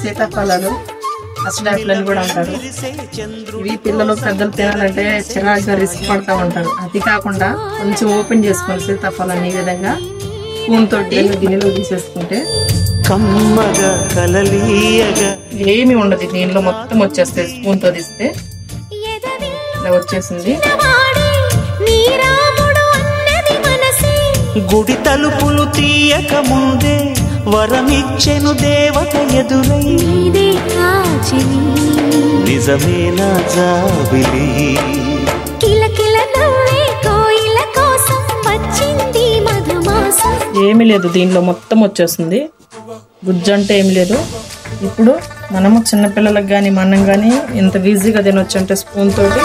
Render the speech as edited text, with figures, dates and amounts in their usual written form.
సీతాఫలాలు అసడాకులని కూడా అంటారు. ఇవి పిల్లలు పెద్దలు తినాలంటే చిరాగ్గా రిస్క్ పడతా ఉంటారు. అది కాకుండా కొంచెం ఓపెన్ చేసుకొని సీతాఫలాన్ని ఈ విధంగా స్పూన్ తోటి గిన్నెలో తీసేసుకుంటే ఏమి ఉండదు, దీనిలో మొత్తం వచ్చేస్తాయి. స్పూన్ తో తీస్తే ఇలా వచ్చేసింది. గుడి తలుపులు తీయక ముందే వరమిచ్చెను దేవత ఎదురై, నిజమేనా జాబిలి? ఏమీ లేదు, దీనిలో మొత్తం వచ్చేస్తుంది. గుజ్జు అంటే ఏమి లేదు. ఇప్పుడు మనము చిన్నపిల్లలకు కానీ మనం కానీ ఇంత ఈజీగా తినొచ్చు అంటే స్పూన్ తోటి